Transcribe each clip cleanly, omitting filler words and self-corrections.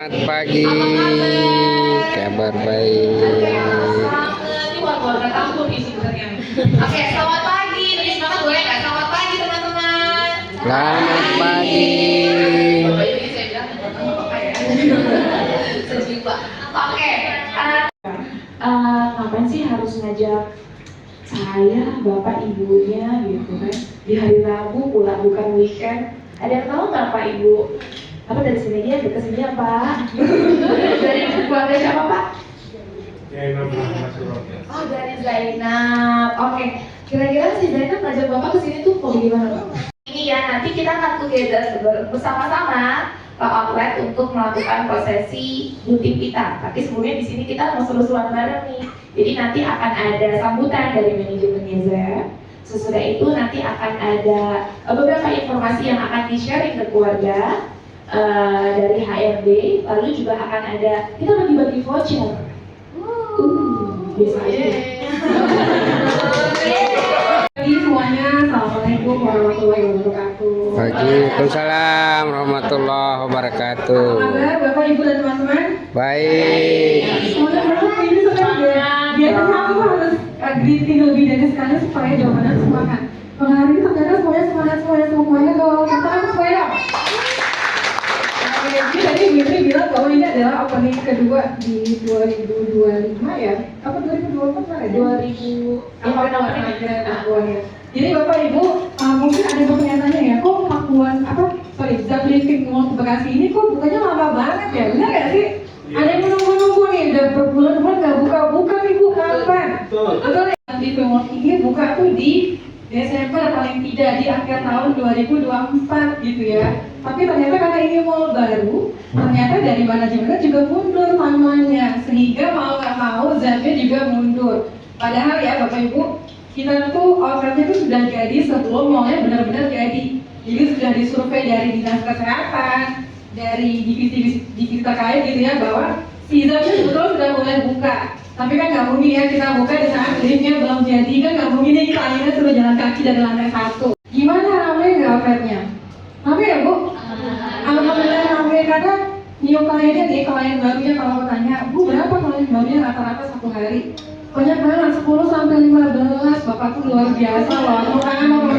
Selamat pagi, kabar baik. Oke, selamat pagi. Tadi semangat boleh nggak? Selamat pagi teman-teman. Selamat pagi. Saya bilang apa ya? Sejiwa. Oke. Ngapain sih harus ngajak saya, bapak, ibunya gitu kan? Di hari Rabu pulang bukan weekend. Ada yang tahu nggak Pak Ibu? Apa dari sini aja, dari sini apa? Dari keluarga siapa Pak? Oh, dari Zainab. Oke. Kira-kira si Zainab ngajak Bapak ke sini tuh mau gimana, Pak? Ini ya, nanti kita akan together bersama-sama ke outlet untuk melakukan prosesi gunting pita. Tapi sebelumnya di sini kita mau seru-seruan bareng nih. Jadi nanti akan ada sambutan dari manajemennya Zep. Sesudah itu nanti akan ada beberapa informasi yang akan di-sharing ke keluarga dari HRD. Lalu juga akan ada, kita bagi-bagi voucher. Biasa aja. Pagi semuanya, assalamualaikum warahmatullahi wabarakatuh. Waalaikumsalam warahmatullahi wabarakatuh. Apa kabar Bapak, Ibu, dan teman-teman? Baik. Semuanya berapa ini sebenarnya? Biasanya aku harus greeting lebih dari sekali supaya jawabannya semangat. Kalau hari ini ternyata semuanya dong. Katakan semuanya. Jadi tadi Bu Indri bilang bahwa ini adalah opening kedua di 2025 ya? Apa 2024 kan ya? 2000 Jadi Bapak Ibu, mungkin ada pertanyaannya ya, kok Zap Living Mall Bekasi ini kok bukanya lama banget ya? Benar nggak sih? Ada yang menunggu-nunggu nih, udah berbulan-bulan nggak buka-buka nih Bu, kapan? Betul ya? Zap Living Mall ini buka tuh di Desember paling tidak di akhir tahun 2024 gitu ya. Tapi ternyata karena ini mall baru, ternyata dari manajemennya juga mundur timeline-nya, sehingga mau nggak mau Zapnya juga mundur. Padahal ya Bapak Ibu, kita tuh outletnya tuh sudah jadi sebelum mallnya benar-benar jadi. Jadi sudah disurvei dari dinas kesehatan, dari divisi terkait gitu ya, bahwa si Zapnya sebetulnya sudah mulai buka. Tapi kan nggak mungkin ya kita buka di saat liftnya belum jadi, kan nggak mungkin ya kita akhirnya sudah jalan kaki dari lantai 1. Gimana ramai nggak outletnya? Ramai ya Bu? Alhamdulillah ramai, karena new kliennya nih, klien barunya kalau aku tanya, Bu berapa klien barunya rata-rata satu hari? Banyak banget, 10 sampai 15. Bapak tuh luar biasa loh, aku kangen sama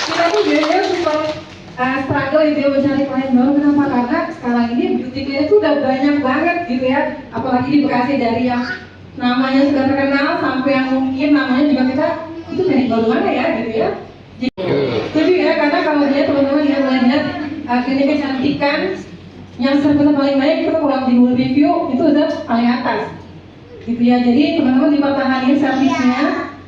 kita tuh biasanya super struggle itu ya mencari klien baru. Kenapa? Karena sekarang ini beauty clinic itu udah banyak banget gitu ya, apalagi di Bekasi, dari yang namanya sudah terkenal sampai yang mungkin namanya juga kita itu dari baru mana ya gitu ya. Jadi ya, karena kalau dia teman-teman yang melihat klinik kecantikan yang servis paling baik, kita pulang di Google review itu udah paling atas gitu ya. Jadi teman-teman dipertahankan servisnya.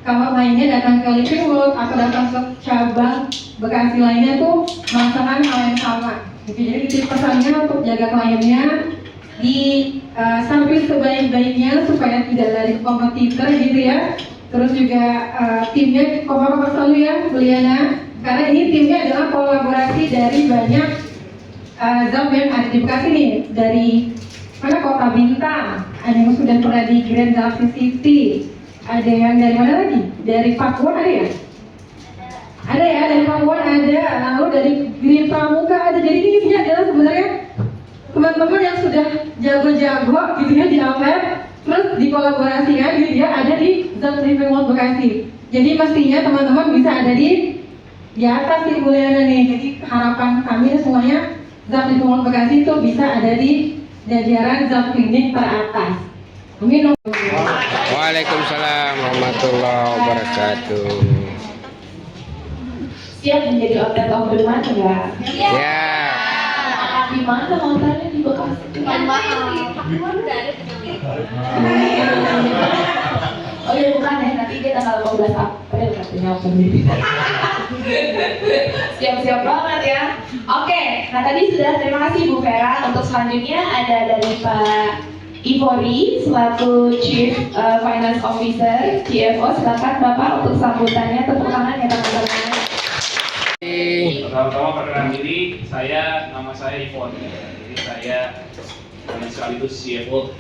Kalau lainnya datang ke Living World atau datang ke cabang Bekasi lainnya tuh merasakan hal yang sama gitu. Jadi titip pesannya untuk jaga kliennya, di servis sebaik-baiknya supaya tidak lari kompetitor gitu ya. Terus juga timnya kompak selalu ya Bu Liana, karena ini timnya adalah kolaborasi dari banyak Zap yang ada di Bekasi nih, dari mana, Kota Bintang, ada yang sudah pernah di Grand Galaxy City, ada yang dari mana lagi? Dari Pakuan ada ya? Ada ya, dari Pakuan ada, lalu dari Green Pramuka ada. Jadi ini isinya adalah sebenarnya teman-teman yang sudah jago-jago gitu ya di outlet, terus dikolaborasikan gitu ya, ada di Zap Living Mall Bekasi. Jadi pastinya teman-teman bisa ada di atas di Buliana nih. Jadi harapan kami semuanya Zap Living Mall Bekasi itu bisa ada di jajaran Zap Clinic teratas. Amin. Waalaikumsalam warahmatullahi wabarakatuh. Siap menjadi outlet tahun depan enggak? Ya. Di mana outletnya di Bekasi? Oh iya bukan ya, nanti dia tanggal 15 April katanya opening. Siap-siap banget ya. Oke, nah tadi sudah, terima kasih Bu Vera. Untuk selanjutnya ada dari Pak Ivori selaku Chief Finance Officer CFO. Silakan Bapak untuk sambutannya, tepuk tangan ya teman-teman. Pertama-tama perkenalan diri, nama saya Ivon. Jadi saya sekaligus CFO.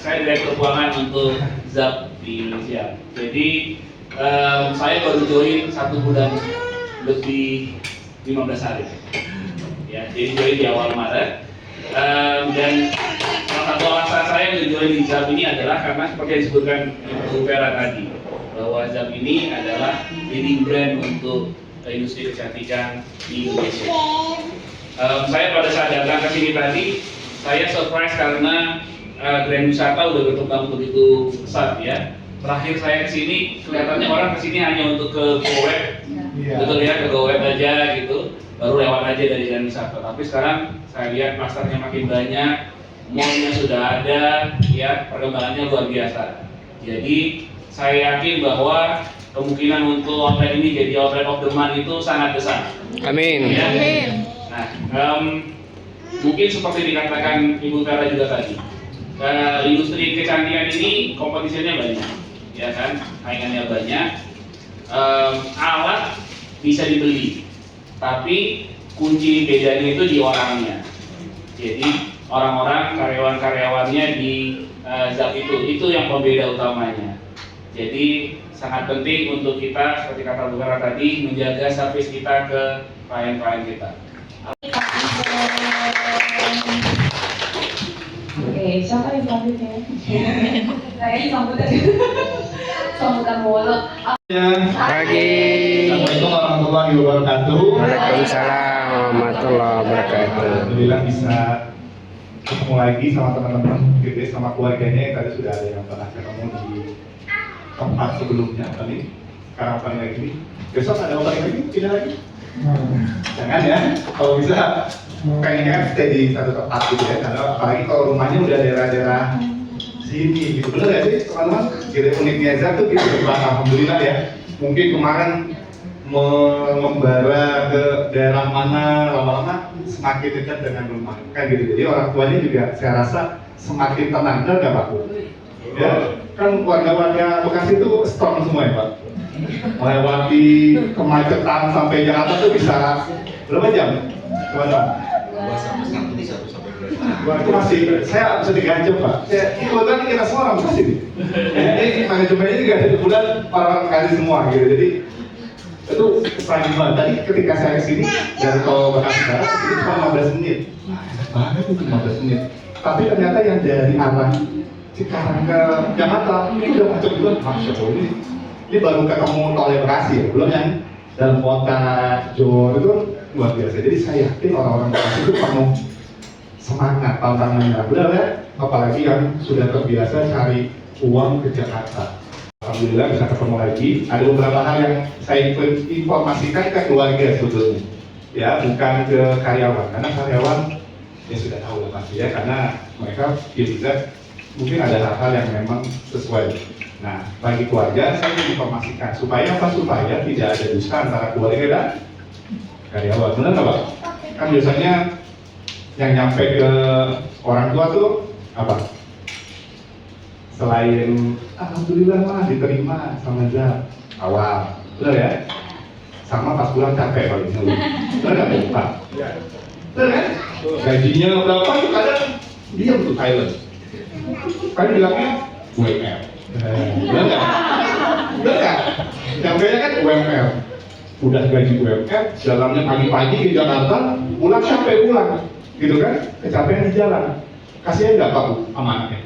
Saya Direktur Keuangan untuk Zap di Indonesia. Jadi saya baru join 1 bulan lebih 15 hari. Ya, jadi join di awal Maret. memilih ZAP ini adalah karena seperti yang disebutkan Ibu Vera tadi, bahwa ZAP ini adalah leading brand untuk industri kecantikan di Indonesia. Saya pada saat datang ke sini tadi, saya surprise karena brand wisata udah berkembang begitu pesat ya. Terakhir saya ke sini, kelihatannya orang ke sini hanya untuk ke GoWeb, betul ya, ke GoWeb aja gitu, baru lewat aja dari brand wisata. Tapi sekarang saya lihat klasternya makin banyak, mallnya sudah ada, ya perkembangannya luar biasa. Jadi saya yakin bahwa kemungkinan untuk outlet ini jadi outlet of the month itu sangat besar. Amin. Ya. Nah, mungkin seperti dikatakan Ibu Vera juga tadi, industri kecantikan ini kompetisinya banyak, ya kan, saingannya banyak. Alat bisa dibeli, tapi kunci bedanya itu di orangnya. Jadi orang-orang karyawan-karyawannya di ZAP itu yang pembeda utamanya. Jadi sangat penting untuk kita, seperti kata Bu Vera tadi, menjaga servis kita ke klien-klien kita. Oke, siapa yang selanjutnya? Saya sambutan. Sambutan mulu. Pagi. Assalamualaikum warahmatullahi wabarakatuh. Waalaikumsalam warahmatullahi wabarakatuh. Alhamdulillah bisa ketemu lagi sama teman-teman, gitu ya, sama keluarganya yang tadi sudah ada yang pernah ketemu di tempat sebelumnya tadi. Sekarang paling lagi nih. Besok ada paling lagi, tidak lagi? Jangan ya, kalau bisa pengennya stay di satu tempat gitu ya, karena apalagi kalau rumahnya udah daerah-daerah sini gitu, bener ya sih teman-teman? Jadi uniknya Zat tuh gitu, alhamdulillah ya. Mungkin kemarin mengembara ke daerah mana, lama-lama semakin dekat dengan rumah, kan gitu. Jadi orang tuanya juga saya rasa semakin tenang, benar nggak Pak? Ya, kan warga-warga Bekasi itu strong semua ya Pak. Melewati kemacetan sampai Jakarta tuh bisa berapa jam? Coba. Wah, itu masih, saya bisa 3 jam Pak. Kebetulan kita semua orang Bekasi nih. Ini manajemennya juga kebetulan orang Bekasi semua gitu. Jadi itu pagi banget. Tadi ketika saya kesini dari tol Bekasi Barat itu cuma 15 menit. Wah, enak banget itu 15 menit. Tapi ternyata yang dari arah Cikarang ke Jakarta itu udah macet banget. Masya Allah, ini baru ketemu tol Bekasi ya, belum yang dalam kota Johor itu luar biasa. Jadi saya yakin orang-orang Bekasi itu penuh semangat tantangannya, benar ya? Apalagi yang sudah terbiasa cari uang ke Jakarta. Alhamdulillah bisa ketemu lagi. Ada beberapa hal yang saya informasikan ke keluarga sebetulnya, ya, bukan ke karyawan. Karena karyawan ya sudah tahu lah pasti ya, karena mereka bisa mungkin ada hal-hal yang memang sesuai. Nah, bagi keluarga saya ingin informasikan supaya apa? Supaya tidak ada dusta antara keluarga dan karyawan. Benar nggak Pak? Kan biasanya yang nyampe ke orang tua tuh apa? Selain alhamdulillah mah diterima sama Zat awal, benar ya? Sama pas pulang capek paling dulu, benar nggak Pak? Benar kan? Gajinya berapa tuh kadang diam tuh silent. Kan bilangnya UMR, benar nggak? Benar nggak? Sampainya kan UMR, udah gaji UMR, jalannya pagi-pagi ke Jakarta, pulang sampai pulang, gitu kan? Kecapean di jalan, kasihan nggak Pak Bu sama anaknya?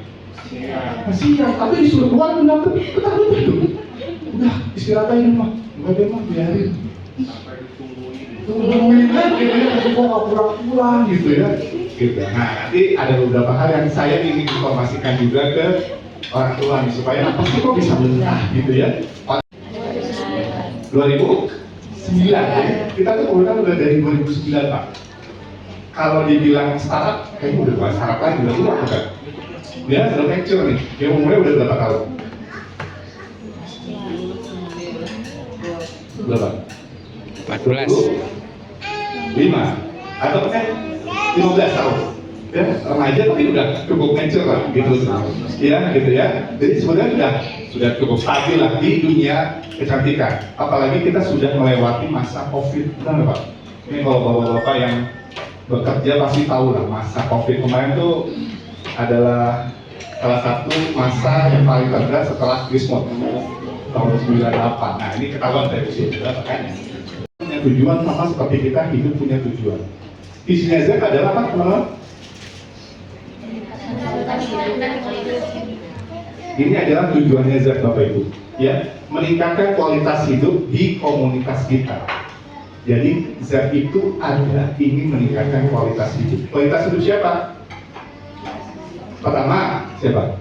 Kasihan, tapi disuruh keluar bilang ketahuan itu. Udah istirahat aja mah, nggak ada mah biarin. Tungguin kan, gitu ya, tapi kok nggak pulang-pulang gitu ya. Gitu. Nah, nanti ada beberapa hal yang saya ingin informasikan juga ke orang tua nih, supaya apa sih kok bisa benar gitu ya. 2009 ya. Kita tuh kemudian udah dari 2009 Pak. Kalau dibilang startup, kayaknya udah bukan startup lagi, udah tua kan? Dia udah mature nih, dia umurnya udah berapa tahun? Berapa? 14. 5 atau kan 15 tahun ya, remaja tapi udah cukup mature lah gitu ya, gitu ya. Jadi sebenarnya sudah cukup stabil lah di dunia kecantikan, apalagi kita sudah melewati masa COVID, benar nggak Pak? Ini kalau bapak-bapak yang bekerja pasti tahu lah, masa COVID kemarin tuh adalah salah satu masa yang paling terberat setelah Krismon tahun 98. Nah, ini ketahuan dari usia juga makanya punya tujuan sama seperti kita hidup punya tujuan. Visinya Zat adalah apa teman-teman? Ini adalah tujuannya Zap Bapak Ibu, ya, meningkatkan kualitas hidup di komunitas kita. Jadi Zap itu ada ingin meningkatkan kualitas hidup. Kualitas hidup siapa? Pertama, siapa?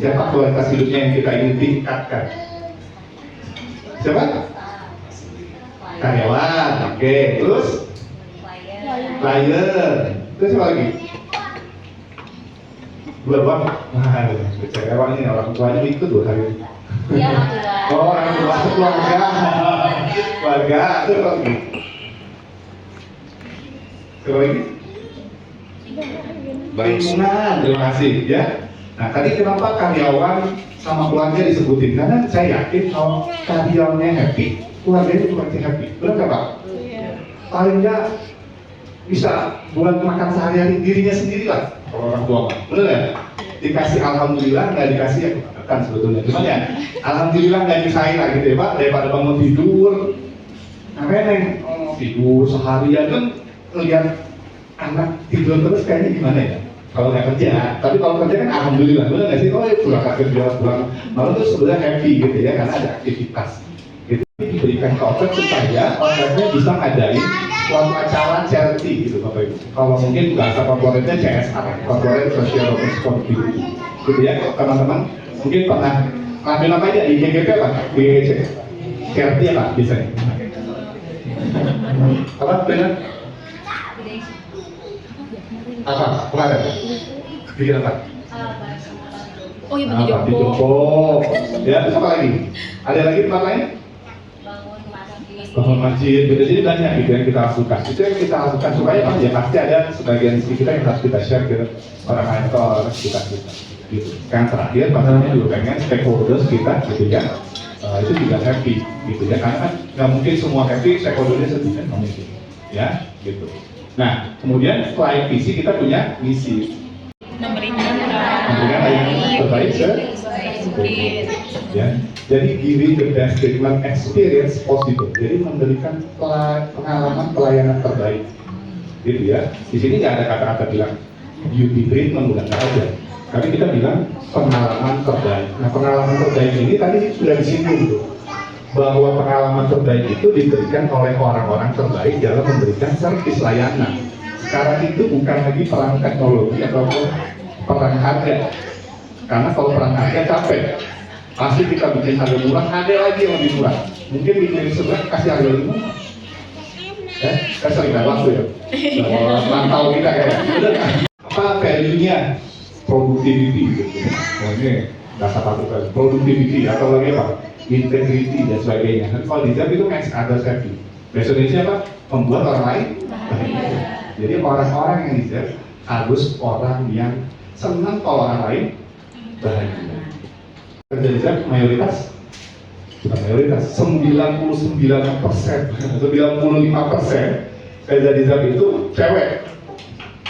Siapa kualitas hidupnya yang kita ingin tingkatkan? Siapa? Karyawan, oke. Terus? Klien. Terus apa lagi? Wah, kecewa ini orang tuanya ikut loh hari ini. Iya, Oh, orang tua, keluarga, terus apa lagi? Terus lagi? Lingkungan, terima kasih ya. Nah, tadi kenapa karyawan sama keluarga disebutin? Karena saya yakin kalau karyawannya happy, keluarganya juga pasti happy. Benar nggak Pak? Paling nggak bisa buat makan sehari-hari dirinya sendiri lah. Kalau orang tua Pak, benar ya? Dikasih alhamdulillah, nggak dikasih ya kan sebetulnya. Cuman ya, alhamdulillah nggak nyusahin lah gitu ya Pak. Daripada bangun tidur, neng tidur seharian kan lihat anak tidur terus kayaknya gimana ya? Kalau nggak kerja, tapi kalau kerja kan alhamdulillah, benar nggak sih? Oh ya pulang kerja, pulang malam tuh sebenarnya happy gitu ya, karena ada aktivitas. Gitu diberikan ke outlet supaya outletnya bisa ngadain suatu acara charity gitu Bapak Ibu. Kalau mungkin bahasa favoritnya CSR, corporate social responsibility. Gitu ya teman-teman. Mungkin pernah ngambil apa aja di GGP apa? Di charity apa biasanya? Apa benar? Apa? Kemarin? Bikin apa? Oh iya, Apa? betul. Jompo. Ya, terus apa lagi? Ada lagi tempat lain? Bangun masjid, gitu. Jadi banyak gitu yang kita lakukan. Itu yang kita lakukan supaya ya pasti ada sebagian rezeki kita yang harus kita share ke orang lain atau orang sekitar kita. Gitu. Yang terakhir, pasalnya juga pengen stakeholders kita, gitu ya. Itu juga happy, gitu ya. Karena kan nggak mungkin semua happy, stakeholdernya sedih kan, nggak mungkin. Ya, gitu. Nah, kemudian selain visi kita punya misi. Memberikan layanan terbaik ya. Jadi giving the best treatment experience possible. Jadi memberikan pengalaman pelayanan terbaik. Gitu ya. Di sini nggak ada kata-kata bilang beauty treatment, nggak ada. Tapi kita bilang pengalaman terbaik. Nah, pengalaman terbaik ini tadi sudah disinggung tuh, bahwa pengalaman terbaik itu diberikan oleh orang-orang terbaik dalam memberikan servis layanan. Sekarang itu bukan lagi perang teknologi ataupun perang harga. Karena kalau perang harga capek. Pasti kita bikin harga murah, ada lagi yang lebih murah. Mungkin bikin sebelah kasih harga lebih murah. Saya sering dapat waktu ya. Mantau kita kayak. Apa value-nya? Productivity gitu. Oh, ini dasar patokan. Productivity atau lagi apa? Integrity dan sebagainya. Nanti kalau di Zap itu makes others happy. Bahasa Indonesia apa? Membuat orang lain bahagia. Jadi orang-orang yang di Zap harus orang yang senang kalau orang lain bahagia. Kerja di Zap mayoritas, bukan mayoritas, 99%, 95% kerja di Zap itu cewek,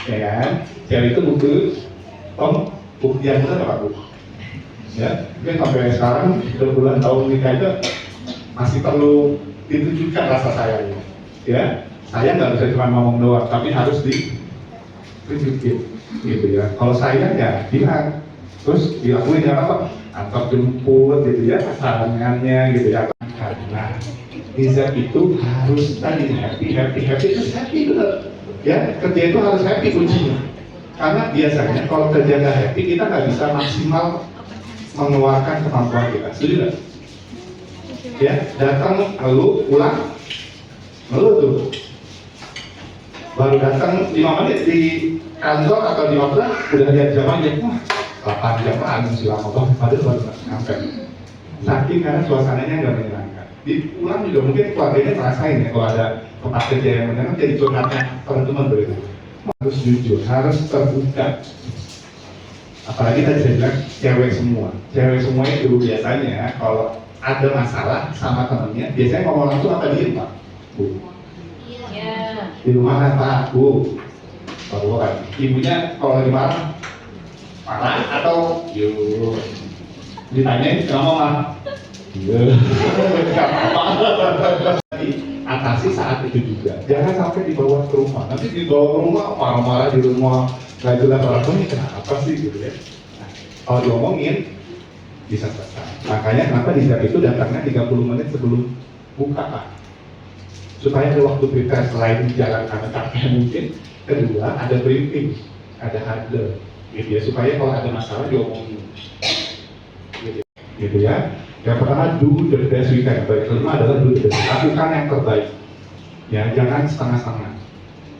ya kan? Cewek itu butuh bukti yang benar Pak Bu. Ya, mungkin sampai sekarang berbulan tahun nikah itu masih perlu ditunjukkan rasa sayangnya. Ya, saya nggak bisa cuma ngomong doang, tapi harus ditunjukin, gitu ya. Kalau sayang ya bilang, terus dilakuin ya apa? Antar jemput, gitu ya, pasangannya, gitu ya. Karena Zap itu harus tadi happy itu happy bener. Ya, kerja itu harus happy kuncinya. Karena biasanya kalau kerja nggak happy kita nggak bisa maksimal mengeluarkan kemampuan kita, setuju nggak? Ya, datang lalu pulang, lalu tuh baru datang 5 menit di kantor atau di hotel udah lihat jamnya, wah 8 jam lagi masih lama banget, padahal baru sampai. Saking karena suasananya nggak menyenangkan. Di pulang juga mungkin keluarganya ngerasain ya kalau ada tempat kerja yang menyenangkan, jadi curhatnya teman-teman begitu. Harus jujur, harus terbuka. Apalagi tadi saya bilang cewek semua itu biasanya kalau ada masalah sama temennya biasanya ngomong langsung apa diem Pak? Bu, di rumah kan Pak, Bu, baru kan ibunya kalau lagi marah atau yuk ditanyain kenapa Mah? Atasi saat itu juga, jangan sampai dibawa ke rumah. Nanti dibawa ke rumah marah-marah di rumah, nggak jelas orang tuanya kenapa sih gitu ya. Nah, Kalau diomongin bisa selesai. Makanya kenapa di Zap itu datangnya 30 menit sebelum buka Pak. Supaya ada waktu prepare selain jalan karena capek mungkin. Kedua ada briefing, ada huddle, gitu ya. Supaya kalau ada masalah diomongin, gitu ya. Yang pertama do the best we can. Baik, kelima adalah do the best. Lakukan yang terbaik. Ya, jangan setengah-setengah.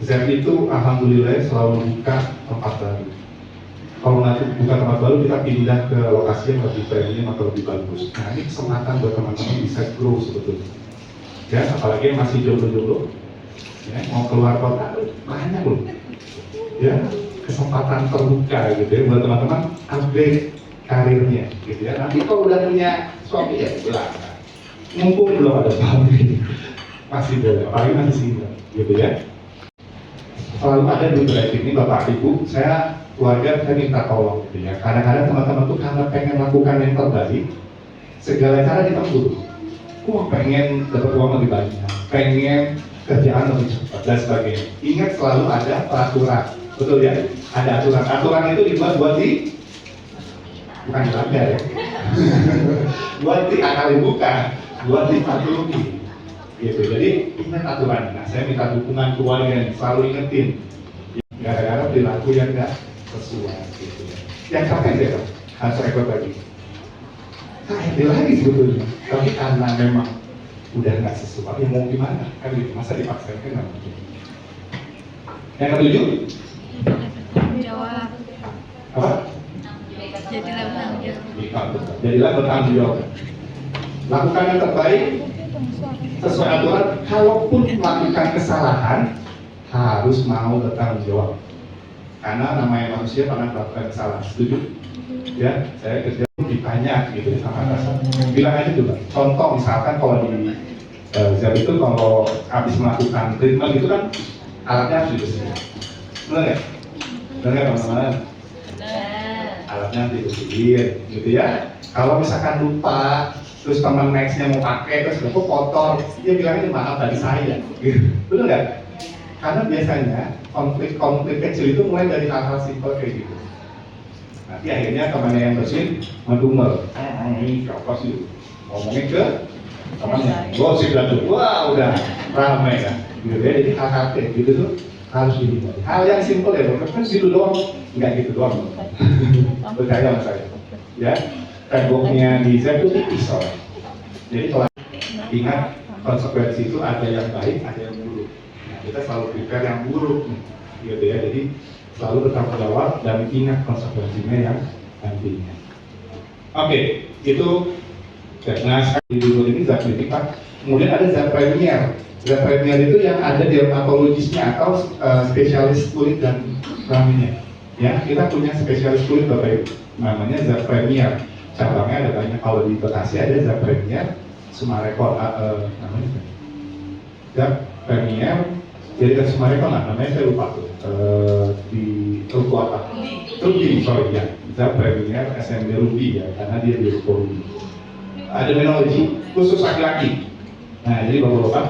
Zap itu alhamdulillah selalu buka tempat baru. Kalau nanti buka tempat baru, kita pindah ke lokasi yang lebih premium atau lebih bagus. Nah, ini kesempatan buat teman-teman bisa grow sebetulnya. Ya, apalagi yang masih jomblo-jomblo, ya, mau keluar kota, banyak loh. Ya, kesempatan terbuka gitu ya buat teman-teman upgrade karirnya, gitu ya. Nanti kalau udah punya suami ya silakan. Mumpung belum ada suami, masih boleh, apalagi masih single, gitu ya. Selalu ada di drive ini Bapak Ibu, saya keluarga saya minta tolong gitu ya. Kadang-kadang teman-teman tuh karena pengen lakukan yang terbaik, segala cara ditempuh. Pengen dapat uang lebih banyak, pengen kerjaan lebih cepat dan sebagainya. Ingat selalu ada peraturan, betul ya? Ada aturan. Aturan itu dibuat buat bukan dilanggar ya, buat diakali bukan, buat dipatuhi. Gitu. Jadi ingat aturan. Nah, saya minta dukungan keluarga yang selalu ingetin. Gara-gara perilaku yang nggak sesuai. Gitu ya. Yang capek deh, harus rekod lagi. Nah, lagi sebetulnya, tapi karena memang udah nggak sesuai, ya mau gimana? Kan gitu, masa dipaksain kan nggak mungkin. Yang ketujuh, Jawab. apa? Jadilah bertanggung jawab. Jadilah bertanggung jawab. Lakukan yang terbaik sesuai aturan. Kalaupun melakukan kesalahan, harus mau bertanggung jawab. Karena namanya manusia pernah melakukan kesalahan. Setuju? Ya, saya kerja ditanya gitu ya sama atasan, bilang aja dulu. Contoh misalkan kalau di Zap itu kalau habis melakukan treatment itu kan alatnya harus dibersihin, benar ya? Benar ya teman-teman? Alatnya harus dibersihin, gitu ya. Kalau misalkan lupa, terus teman nextnya mau pakai terus kok kotor, dia bilangnya maaf tadi saya, gitu. Benar nggak? Karena biasanya konflik kecil itu mulai dari hal-hal simpel kayak gitu. Nanti akhirnya temannya yang bersin ngedumel, ini siapa sih ngomongin ke temannya, gosip dan tuh, wah udah ramai kan, gitu ya. Jadi hal-hal kayak gitu tuh harus dihindari. Hal yang simpel ya, kan gitu doang, nggak gitu doang. Percaya sama saya, ya. Temboknya di Zap itu tipis soalnya. Jadi kalau ingat konsekuensi itu ada yang baik, ada yang buruk. Nah, kita selalu prepare yang buruk, gitu ya. Jadi selalu bertanggung jawab dan ingat konsekuensinya yang nantinya. Oke, itu nah sekali dulu ini Zap Clinic Pak. Kemudian ada Zap Premier. Zap Premier itu yang ada dermatologisnya atau spesialis kulit dan kelaminnya. Ya, kita punya spesialis kulit Bapak Ibu. Namanya Zap Premier. Cabangnya ada banyak. Kalau di Bekasi ada Zap Premier, Sumarekon namanya Zap Premier. Jadi kan Sumarekon namanya saya lupa tuh. Di Ruko apa? Ruby, sorry ya. Zap Premier SMB Ruby ya, karena dia di Ruko Ruby. Ada menologi khusus laki-laki. Nah, jadi bapak-bapak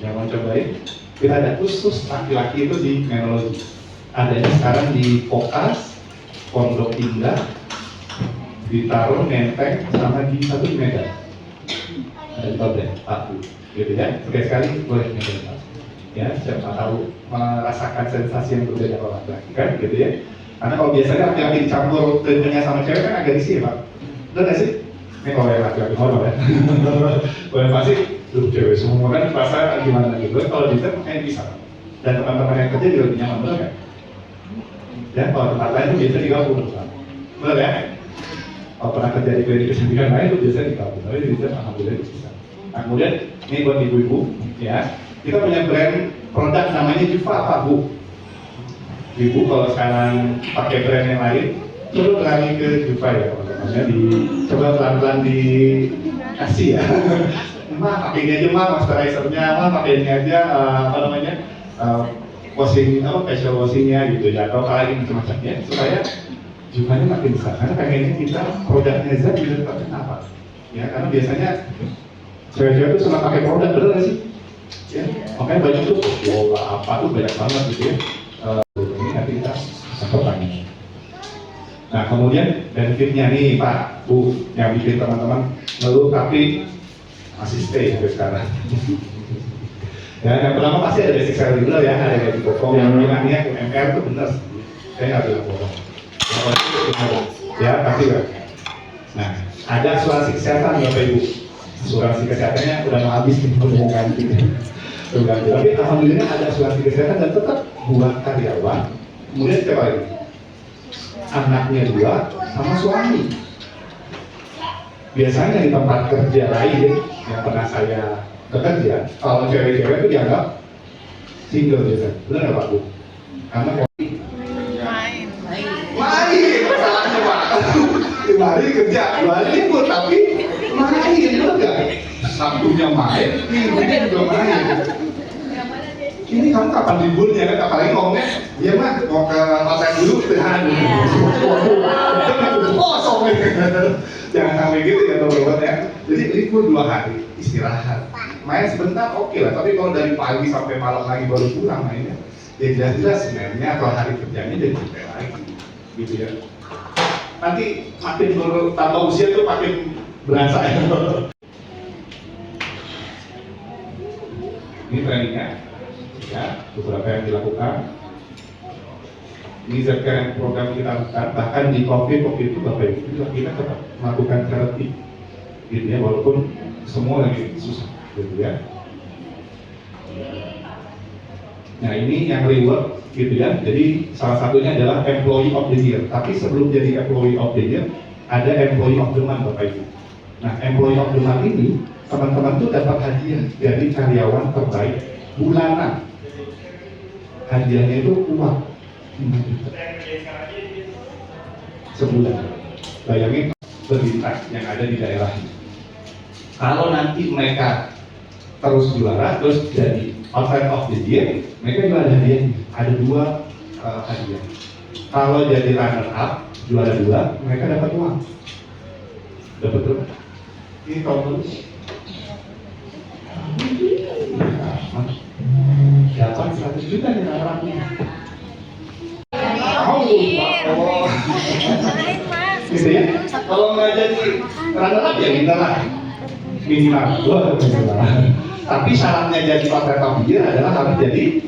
yang mau cobain, kita ada khusus laki-laki itu di menologi. Adanya sekarang di Pokas, Pondok Indah, ditaruh Menteng, sama di satu di Medan. Ada di Pabrik, Paku, gitu ya. Sekali-sekali boleh nyobain. Ya, siapa tahu merasakan sensasi yang berbeda kalau laki-laki kan, gitu ya. Karena kalau biasanya laki-laki dicampur treatmentnya sama cewek kan agak risih ya Pak. Benar nggak sih? Ini kalau yang laki-laki horor ya. Kalau yang pasti, cewek semua kan rasa gimana gitu. Kalau bisa, makanya bisa. Dan teman-teman yang kerja juga lebih nyaman, benar nggak? Ya, kalau tempat lain itu biasa digabung, benar ya? Kalau pernah kerja di klinik kecantikan lain itu biasanya digabung. Tapi bisa, alhamdulillah bisa. Nah, kemudian ini buat ibu-ibu, ya. Kita punya brand produk namanya Juva apa Bu? Ibu kalau sekarang pakai brand yang lain, coba berani ke Juva ya teman-teman ya. Coba pelan-pelan dikasih ya. Mah pakai ini aja mah, moisturizernya mah pakai ini aja apa namanya washing apa facial washingnya gitu ya, atau lagi macam-macamnya supaya Juvanya makin besar. Karena pengennya kita produknya Zap bisa tetap kenapa? Ya karena biasanya cewek-cewek itu suka pakai produk, bener nggak sih? Ya, makanya banyak tuh, wah apa tuh banyak banget gitu ya. Ini nanti kita pertanyaan. Nah Nah, kemudian benefitnya nih Pak, Bu, yang bikin teman-teman ngeluh tapi masih stay sampai sekarang. Ya, yang pertama pasti ada basic salary dulu ya, ada gaji pokok yang bilangnya UMR itu benar. Saya nggak bilang bohong. Ya, pasti kan. Nah, ada asuransi kesehatan Bapak Ibu. Asuransi kesehatannya udah mau habis nih, udah ganti. Tapi alhamdulillah ada asuransi kesehatan dan tetap buat karyawan. Kemudian siapa lagi? Anaknya 2 sama suami. Biasanya di tempat kerja lain yang pernah saya bekerja, kalau cewek-cewek itu dianggap single biasa. Benar nggak Pak Bu? Karena Main. masalahnya Pak. 5 hari kerja, 2 hari libur, tapi main, benar nggak? Sabtunya main, minggunya juga main. Ini kamu kapan liburnya kan? Apalagi ngomongnya, iya mah mau ke hotel dulu, istirahat dulu. Kosong nih. Jangan sampai gitu ya teman-teman ya. Jadi libur 2 hari, istirahat. Main sebentar oke lah, tapi kalau dari pagi sampai malam lagi baru pulang mainnya, ya jelas-jelas sebenarnya atau hari kerjanya jadi capek lagi, gitu ya. Nanti makin bertambah usia tuh makin berasa ya. Ini trainingnya. Ya, beberapa yang dilakukan. Ini ZKM program kita lakukan, bahkan di COVID itu Bapak Ibu juga kita tetap melakukan terapi, gitu ya, walaupun semua lagi susah, gitu ya. Nah ini yang reward, gitu ya. Jadi salah satunya adalah Employee of the Year. Tapi sebelum jadi Employee of the Year, ada Employee of the Month Bapak Ibu. Nah Employee of the Month ini teman-teman tuh dapat hadiah dari karyawan terbaik bulanan. Hadiahnya itu uang 5 juta sebulan. Bayangin berlintas yang ada di daerah ini. Kalau nanti mereka terus juara, terus jadi Outlet of the Year, mereka juga ada hadiahnya. Ada 2 hadiah. Kalau jadi runner up, juara 2, mereka dapat uang. Dapat berapa? Ini tahun lalu. Dapat 100 juta nih runner-up-nya. Oh, gitu ya. Kalau nggak jadi runner-up ya kita lah minimal. Tapi syaratnya jadi outlet of the year adalah harus jadi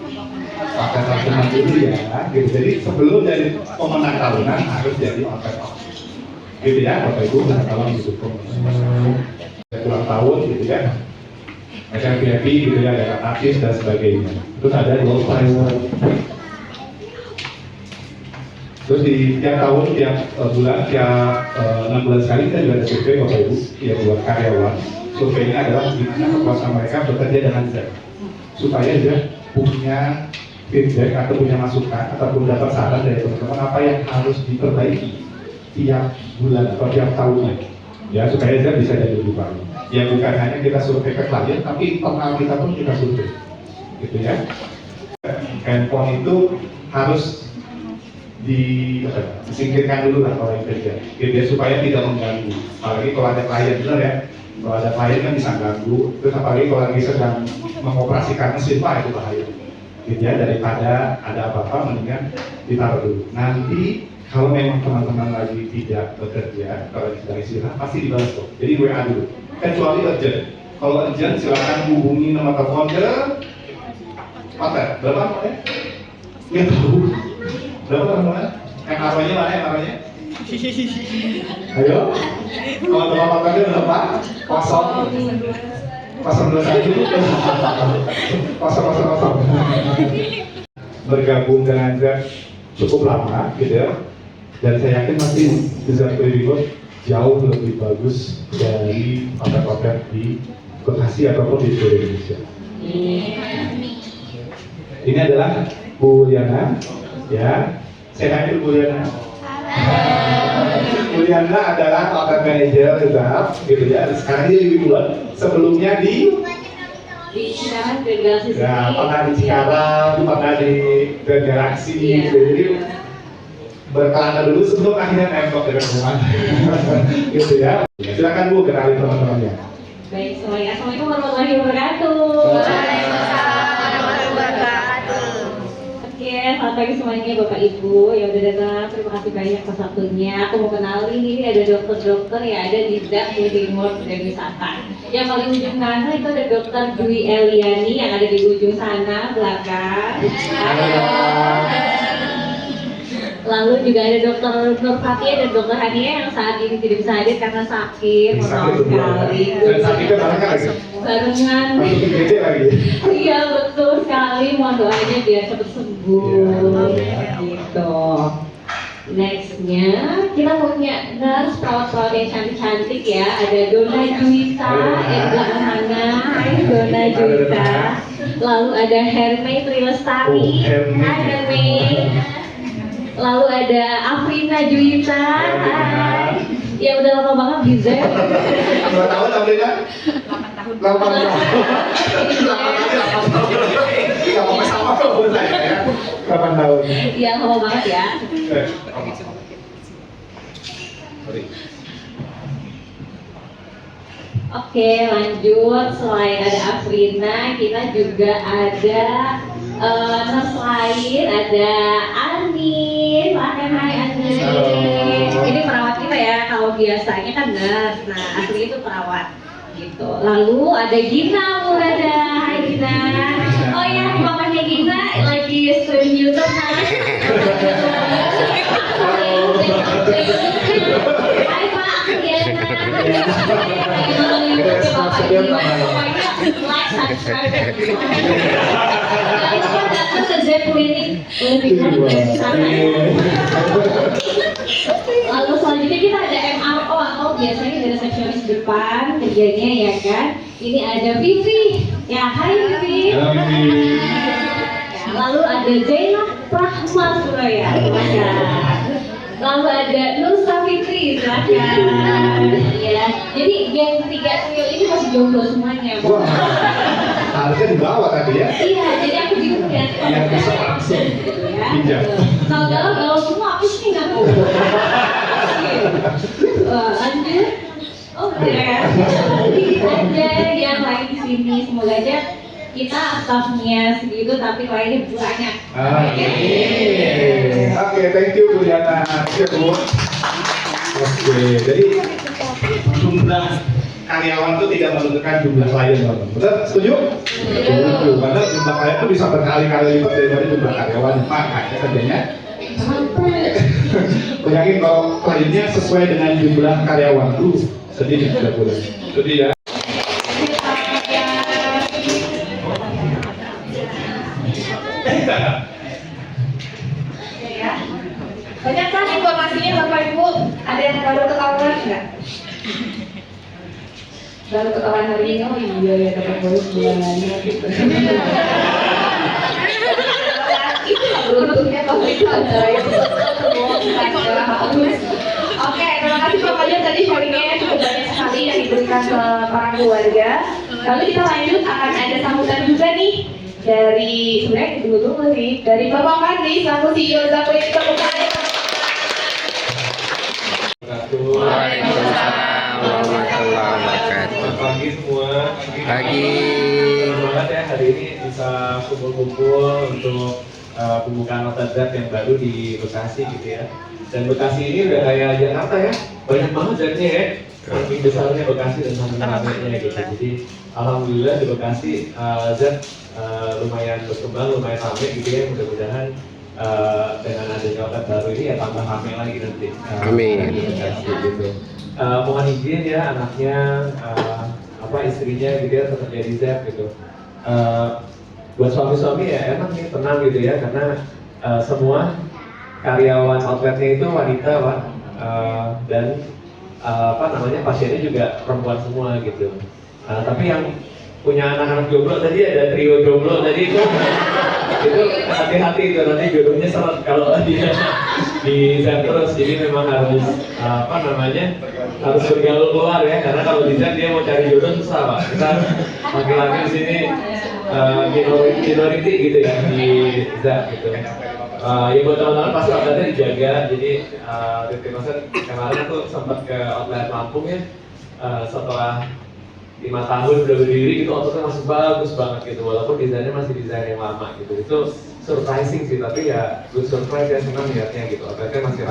outlet of the month dulu ya. Gitu. Jadi sebelum jadi pemenang tahunan harus jadi outlet of the year. Gitu ya, Bapak Ibu, kalau didukung. Ulang tahun gitu ya. Macam VIP gitu ya, ada artis dan sebagainya. Terus ada door prize. Terus di tiap tahun, tiap bulan, tiap 6 bulan sekali kita juga ada survei Bapak Ibu yang buat karyawan. Surveinya adalah gimana kepuasan mereka bekerja dengan Z, supaya dia punya feedback atau punya masukan ataupun dapat saran dari teman-teman apa yang harus diperbaiki tiap bulan atau tiap tahunnya, ya supaya Z bisa jadi lebih baik. Ya bukan hanya kita survei ke klien, tapi internal kita pun kita survei, gitu ya. Handphone itu harus disingkirkan dulu lah kalau yang kerja, gitu ya, supaya tidak mengganggu. Apalagi kalau ada klien, benar ya. Kalau ada klien kan bisa ganggu. Terus apalagi kalau lagi sedang mengoperasikan mesin, wah itu bahaya. Gitu ya, daripada ada apa-apa mendingan ditaruh dulu. Nanti kalau memang teman-teman lagi tidak bekerja, kalau sedang istirahat pasti dibalas kok. Jadi WA dulu. Kecuali urgent. Kalau urgent silakan hubungi nomor telepon ke hotel. Berapa namanya? Nggak tahu. Berapa teman-teman? Yang arwahnya mana yang arwahnya? Ayo. Kalau teman hotelnya berapa? 021. Bergabung dengan Z cukup lama, gitu ya. Dan saya yakin masih Z Playbook jauh lebih bagus dari hotel-hotel di Bekasi ataupun di seluruh Indonesia. Ini adalah Bu Liana, ya. Saya panggil Bu Liana. Bu Liana adalah hotel manager juga, gitu ya. Sekarang ini lebih bulan. Sebelumnya di Cikarang, Galaxy City. ya, pernah di Cikarang, pernah di Galaxy, Iya. jadi berkelana dulu sebelum akhirnya nembok dengan rumah. Gitu ya. Silakan Bu, kenalin teman-temannya. Baik, semuanya. Assalamualaikum warahmatullahi wabarakatuh. Waalaikumsalam warahmatullahi wabarakatuh. Oke, selamat pagi semuanya Bapak Ibu yang udah datang. Terima kasih banyak atas waktunya. Aku mau kenalin ini ada dokter-dokter yang ada di ZAP Timur dan Wisata. Yang paling ujung kanan itu ada Dokter Dwi Eliani yang ada di ujung sana belakang. Lalu juga ada Dokter Nur Fatia dan Dokter Hania yang saat ini tidak bisa hadir karena sakit. Mohon sekali. Dan sakitnya barengan lagi. Barengan. Masuk gede lagi. Iya betul sekali. Mohon doanya biar cepat sembuh. Gitu. Nextnya kita punya nurse perawat-perawat yang cantik-cantik ya. Ada Dona Juwita yang di belakang sana. Hai Dona Juwita. Lalu ada Hermay Trilestari. Hai Hermay. Lalu ada Afrina Juwita. Hai. Ya udah lama banget di ZAP. 2 tahun Afrina? 8 tahun. 8 tahun. 8 tahun. Gak apa-apa sama kalau saya ya. 8 tahun. Iya lama banget ya. Sorry. Oke lanjut, selain ada Afrina, kita juga ada nurse lain, ada Ani. Silahkan, hai Ani. Ini perawat kita ya, kalau biasanya kan nurse, nah asli itu perawat gitu. Lalu ada Gina Murada, hai Gina. Oh ya, mamanya Gina lagi stream YouTube nah. Hai Pak, Gina. Lalu selanjutnya kita ada MRO atau biasanya dari resepsionis depan kerjanya ya kan. Ini ada Vivi. Ya, hai Vivi. Halo Vivi. Ya, lalu ada Zainab Prahma Suraya. Lalu ada Nur Safitri, silakan. Ya, jadi geng 3 trio ini masih jomblo semuanya. Wah, harusnya dibawa tadi ya. Iya, jadi aku bingung ya. Yang bisa langsung Gitu ya. pinjam. Kalau galau semua aku sih nggak tahu. Lanjut. Oh, ya. Ada yang lain di sini. Semoga aja kita staffnya segitu tapi lainnya banyak. Oke, thank you Bu Yana. Thank you Bu. Oke, jadi jumlah karyawan itu tidak menentukan jumlah klien, betul? Setuju? Setuju. Karena jumlah klien itu bisa berkali-kali lipat daripada jumlah karyawan. Makanya kerjanya sampai. Bayangin kalau kliennya sesuai dengan jumlah karyawan dulu, sedih tidak boleh. Sedih ya. Banyak kan informasinya Bapak Ibu. Ada yang baru ketahuan nggak? Baru ketahuan hari ini. Oh iya ya dapat bonus bulanannya gitu. Beruntungnya Bapak Ibu ada yang Oke, terima kasih Bapak Ibu tadi sharingnya cukup banyak sekali yang diberikan ke para keluarga. Lalu kita lanjut akan ada sambutan juga nih dari sebenarnya ditunggu-tunggu sih dari Bapak Fadli selaku CEO ZAP Kabupaten. Waalaikumsalam warahmatullahi wabarakatuh. Selamat pagi semua. Pagi. Senang banget ya hari ini bisa kumpul-kumpul untuk pembukaan outlet ZAP yang baru di Bekasi gitu ya. Dan Bekasi ini udah kayak Jakarta ya, banyak banget ZAP-nya ya. Saking besarnya Bekasi dan saking ramainya gitu. Jadi alhamdulillah di Bekasi ZAP lumayan berkembang, lumayan ramai gitu ya. Mudah-mudahan dengan adanya outlet baru ini ya tambah ramai lagi nanti. Amin. Di Bekasi gitu. Mohon izin ya anaknya, istrinya gitu ya tetap jadi ZAP gitu. Buat suami-suami ya enak nih, tenang gitu ya karena semua karyawan outletnya itu wanita Pak, dan pasiennya juga perempuan semua gitu. Tapi yang punya anak-anak jomblo tadi ada trio jomblo tadi itu hati-hati itu nanti jodohnya seret kalau dia di ZAP terus. Jadi memang harus harus bergaul keluar ya karena kalau di ZAP dia mau cari jodoh susah Pak. Kita laki-laki di sini minority gitu ya di ZAP gitu. Ya buat teman-teman pasti outletnya dijaga. Jadi Riti Master kemarin tuh sempat ke outlet Lampung ya, setelah 5 tahun udah berdiri gitu outletnya masih bagus banget gitu walaupun desainnya masih desain yang lama gitu. Itu surprising sih, tapi ya good surprise ya, senang lihatnya gitu. Ototnya masih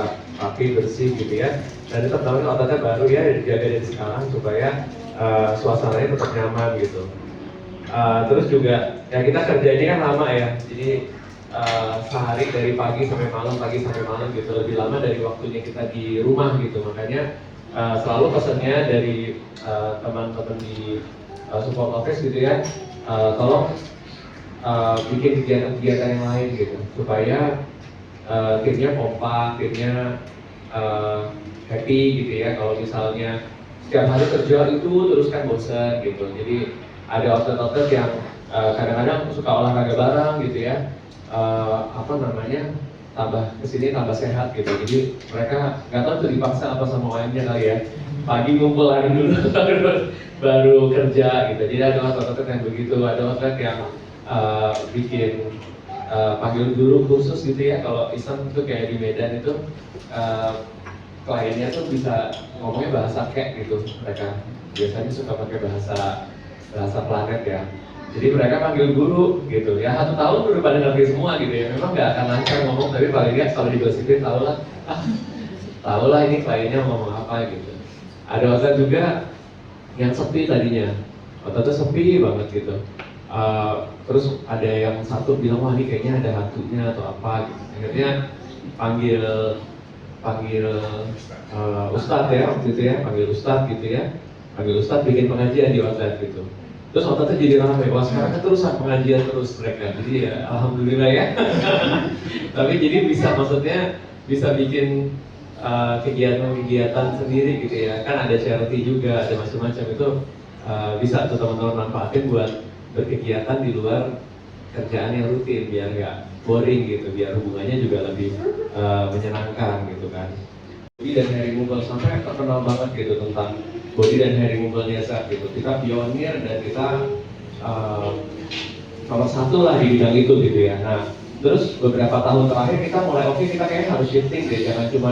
rapi, bersih gitu ya. Dan tetap tahu ototnya baru ya, dijaga dari sekarang supaya suasananya tetap nyaman gitu. Terus juga ya kita kerja ini kan lama ya, jadi sehari dari pagi sampai malam gitu, lebih lama dari waktunya kita di rumah gitu. Makanya selalu pesannya dari teman-teman di support office gitu ya, tolong bikin kegiatan-kegiatan yang lain gitu, supaya timnya kompak, timnya happy gitu ya. Kalau misalnya setiap hari kerja itu terus kan bosan gitu, jadi ada outlet-outlet yang kadang-kadang suka olahraga bareng gitu ya, tambah kesini tambah sehat gitu. Jadi mereka nggak tahu tuh dipaksa apa sama OM-nya kali ya, pagi ngumpul hari dulu baru kerja gitu. Jadi ada outlet yang begitu, ada outlet yang bikin panggil guru khusus gitu ya. Kalau iseng tuh kayak di Medan itu kliennya tuh bisa ngomongnya bahasa kek gitu, mereka biasanya suka pakai bahasa planet ya. Jadi mereka panggil guru gitu ya, 1 tahun udah pada ngerti semua gitu ya. Memang nggak akan lancar ngomong, tapi paling nggak kalau digosipin tahu lah ini kliennya ngomong apa gitu. Ada hotel juga yang sepi tadinya, hotelnya sepi banget gitu. Terus ada yang satu bilang, wah ini kayaknya ada hantunya atau apa gitu. Akhirnya panggil ustadz ya waktu itu ya, panggil ustadz bikin pengajian di hotel gitu. Terus ototnya jadi ramai, wah sekarang kan terusan pengajian terus mereka, jadi ya alhamdulillah ya. Tapi jadi maksudnya bisa bikin kegiatan sendiri gitu ya, kan ada charity juga, ada macam-macam itu bisa tuh teman-teman manfaatin buat berkegiatan di luar kerjaan yang rutin, biar nggak boring gitu, biar hubungannya juga lebih menyenangkan gitu kan. Body dan hair removal sampai terkenal banget gitu tentang body dan hair removalnya saat gitu. Kita pionir dan kita nomor 1 lah di bidang itu gitu ya. Nah, terus beberapa tahun terakhir kita mulai kita kayaknya harus shifting deh, jangan cuma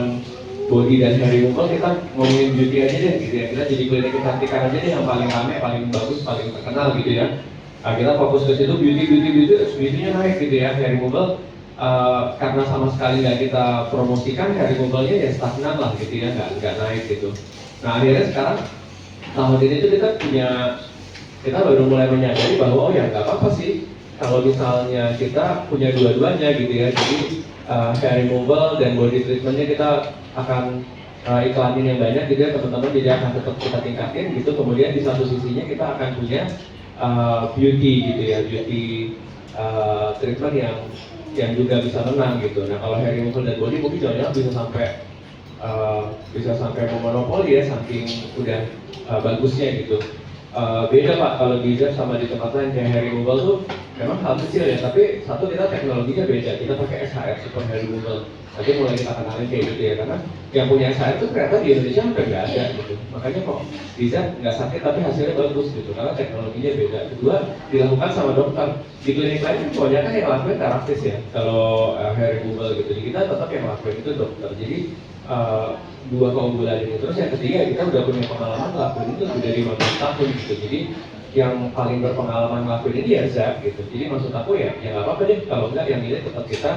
body dan hair removal, kita ngomongin beauty aja deh gitu ya. Kita jadi klinik kecantikan aja deh yang paling rame, paling bagus, paling terkenal gitu ya. Nah, kita fokus ke situ, beauty-nya naik gitu ya. Hair removal karena sama sekali nggak kita promosikan, hair removalnya ya stagnan lah gitu ya, nggak naik gitu. Nah akhirnya sekarang tahun ini tuh kita baru mulai menyadari bahwa oh ya nggak apa-apa sih kalau misalnya kita punya dua-duanya gitu ya. Jadi hair removal dan body treatmentnya kita akan iklanin yang banyak gitu ya teman-teman, jadi akan tetap kita tingkatin gitu. Kemudian di satu sisinya kita akan punya beauty gitu ya, beauty treatment yang juga bisa menang gitu. Nah kalau hair removal dan body mungkin jangan-jangan bisa sampai memonopoli ya, saking udah bagusnya gitu. Beda Pak kalau di Zep sama di tempat lain. Kayak hair removal tuh memang hal kecil ya, tapi satu kita teknologinya beda, kita pakai SHR super hair removal. Nanti mulai kita kenalin kayak gitu ya, karena yang punya SHR tuh ternyata di Indonesia hampir nggak ada gitu. Makanya kok di Zep nggak sakit tapi hasilnya bagus gitu, karena teknologinya beda. Kedua, dilakukan sama dokter. Di klinik lain kebanyakan yang lakuin terapis ya, kalau hair removal gitu. Di kita tetap yang lakuin itu dokter. Jadi dua keunggulan ini. Terus yang ketiga, kita udah punya pengalaman ngelakuin itu lebih dari 15 tahun gitu. Jadi yang paling berpengalaman ngelakuin ini ya Zap gitu. Jadi maksud aku ya nggak apa-apa deh kalau nggak yang ini tetap kita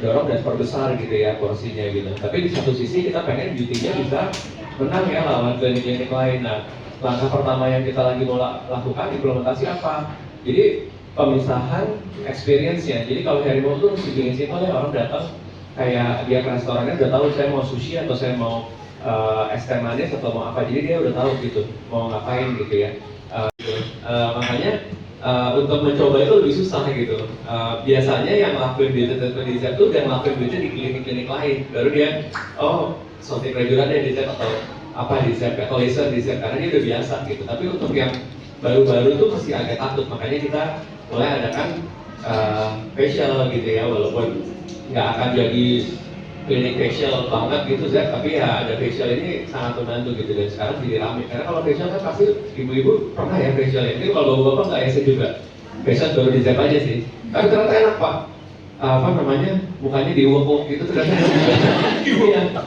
dorong dan perbesar gitu ya porsinya gitu. Tapi di satu sisi kita pengen beauty-nya bisa menang ya lawan klinik-klinik lain. Nah, langkah pertama yang kita lagi mau lakukan implementasi apa? Jadi pemisahan experience-nya. Jadi kalau hair removal tuh mesti bikin simpel ya, orang datang kayak dia ke restorannya udah tahu saya mau sushi atau saya mau es teh manis atau mau apa, jadi dia udah tahu gitu mau ngapain gitu ya. Makanya untuk mencoba itu lebih susah gitu. Biasanya yang ngelakuin beauty treatment di Zep tuh udah ngelakuin beauty di klinik-klinik lain, baru dia something regular deh di Zep atau apa di Zep atau laser di Zep, karena dia udah biasa gitu. Tapi untuk yang baru-baru tuh masih agak takut, makanya kita mulai adakan facial gitu ya, walaupun nggak akan jadi klinik facial banget gitu Zep, tapi ya ada facial ini sangat membantu gitu. Dan sekarang jadi rame, karena kalau facial kan pasti ibu-ibu pernah ya facial ini, kalau bapak nggak ya juga facial baru di Zep aja sih, tapi ternyata enak Pak. Apa namanya, mukanya diuap-uap gitu ternyata enak.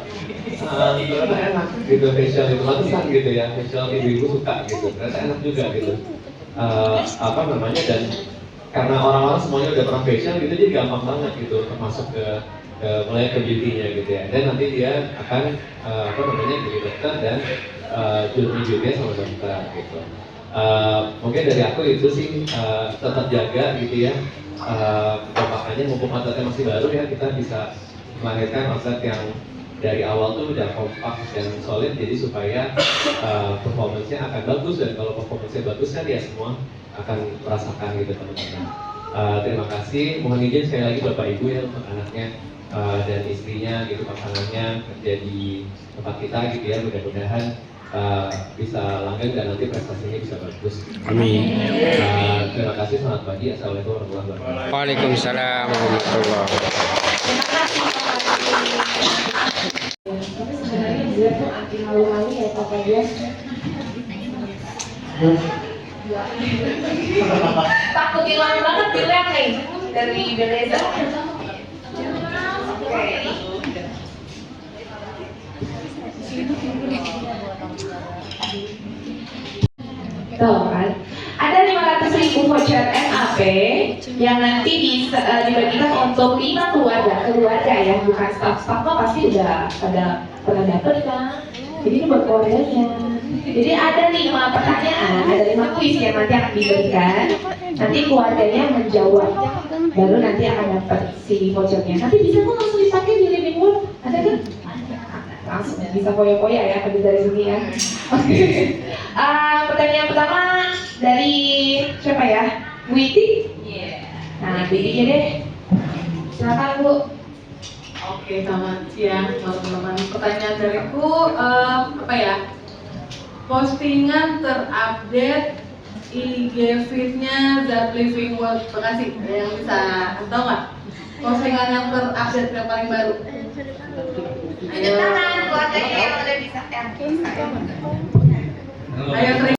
Ternyata enak gitu facial itu, pantesan gitu ya facial ibu-ibu suka gitu, ternyata enak juga gitu. Apa namanya, dan karena orang-orang semuanya udah profesional gitu, jadi gampang banget gitu untuk masuk ke mulai ke beauty-nya gitu ya. Dan nanti dia akan jadi dokter dan jurni-jurninya sama dokter gitu. Mungkin dari aku itu sih tetap jaga gitu ya kekompakannya, mumpung atletnya masih baru ya, kita bisa melahirkan atlet yang dari awal tuh udah kompak dan solid, jadi supaya performance-nya akan bagus, dan kalau performance-nya bagus kan ya semua akan merasakan gitu teman-teman. Terima kasih, mohon izin sekali lagi Bapak Ibu ya untuk anaknya dan istrinya gitu, pasangannya kerja di tempat kita gitu ya, mudah-mudahan bisa langgeng dan nanti prestasinya bisa bagus. Amin. Terima kasih, selamat pagi, assalamualaikum warahmatullahi wabarakatuh. Waalaikumsalam warahmatullahi wabarakatuh. Tapi sebenarnya dia tuh anti malu-malu ya Papa dia. Takut hilang banget dilihat nih dari Beleza. Tuh kan, ada 500.000 voucher MAP yang nanti dibagikan untuk 5 keluarga ya, bukan staff mah pasti udah pernah dapet kan. Jadi ini buat keluarganya. Jadi ada 5 pertanyaan, ada 5 kuis yang nanti akan diberikan. Nanti keluarganya menjawab, baru nanti akan dapat si vouchernya. Nanti bisa kok langsung dipakai di living room, ada kan? Langsung bisa poya-poya ya pergi dari sini ya. Oke. Pertanyaan pertama dari siapa ya? Bu Iti? Nah, Bu Iti deh. Silakan Bu. Oke, selamat siang teman-teman. Pertanyaan dariku apa ya? Postingan terupdate IG feed-nya Zap Living World. Terima kasih. Ada yang bisa tahu nggak? Postingan yang terupdate yang paling baru. Ada tangan keluarganya yang udah bisa Ayo terima.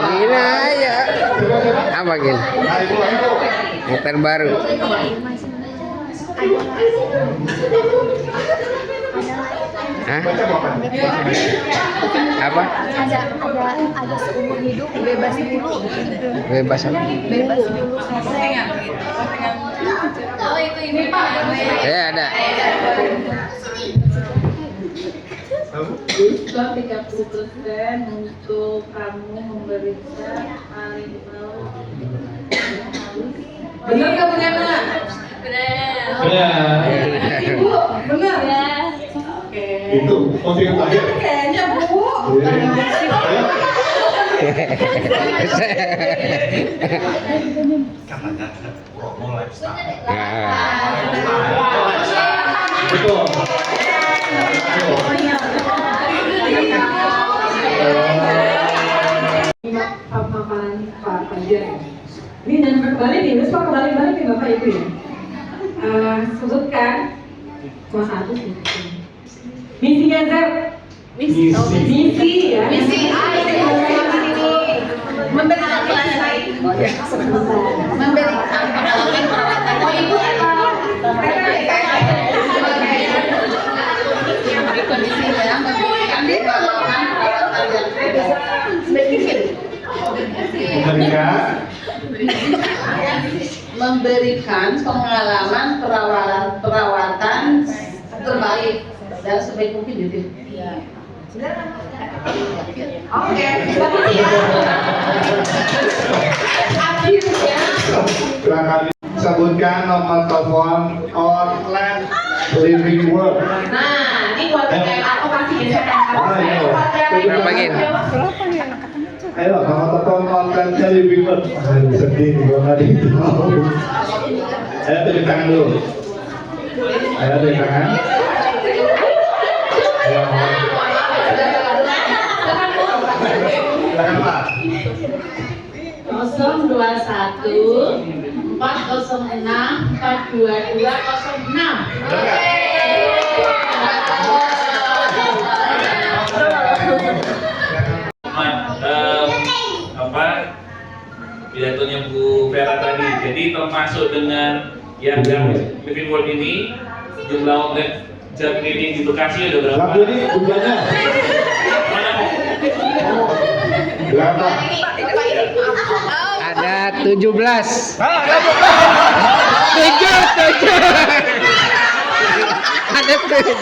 Gila ya. Apa gini? Yang terbaru. Hah? Apa? Ada seumur hidup bebas dulu. Bebas apa? Bebas dulu. Oh itu ini Pak. Ya ada. Diskon 30% untuk kamu memeriksa animal. Benar nggak Bu Nana? Benar. Ibu, benar ya. Oke. Itu postingan terakhir. Kayaknya Bu. Betul. Paparan Pak Fajar. Ini dan kembali nih, terus Pak kembali nih Bapak Ibu ya. Sebutkan cuma satu sih. Misinya Zep. Misi ya. Misi memberikan pelajaran, memberikan pengalaman perawatan. Oh Ibu memberikan pengalaman perawatan terbaik dan sebaik mungkin gitu. Oke, Silakan sebutkan nomor telepon outlet Living World. Nah, ini keluarga aku kasih Berapa gini? Ayo, nomor telepon outletnya Living World. Aduh, sedih nih, gua nggak tahu. Ayo tunjuk tangan dulu. Ayo tunjuk tangan. Ayo. Silakan Pak. 021 406 422 06. Pidatonya Bu Vera tadi. Jadi termasuk dengan yang Living World ini, jumlah outlet Zap Cleaning di Bekasi udah berapa? Lagu ini jumlahnya. Mana? Berapa? Ada 17. 7. Ada 7.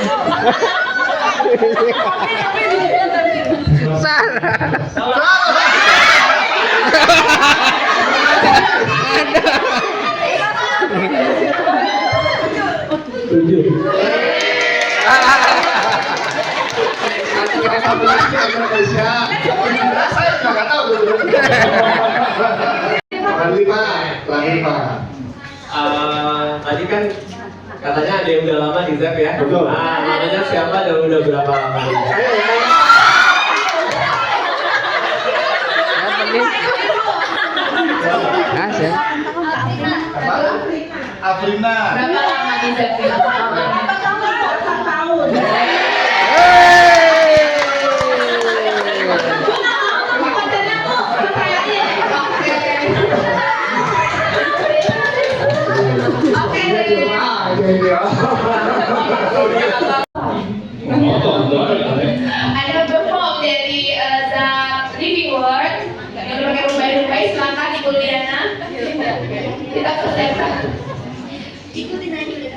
Salah. Indonesia. Saya juga nggak tahu. Lagi Pak. Tadi kan katanya ada yang udah lama di Zep ya. Betul. Namanya siapa dan udah berapa lama? Ah, siapa? Apa? Afrina. Berapa lama di Zep? Ada perform dari Zap Living World yang berbagai rumbai-rumbai, silakan Ibu Liana. Kita persiapkan. Ikutin aja.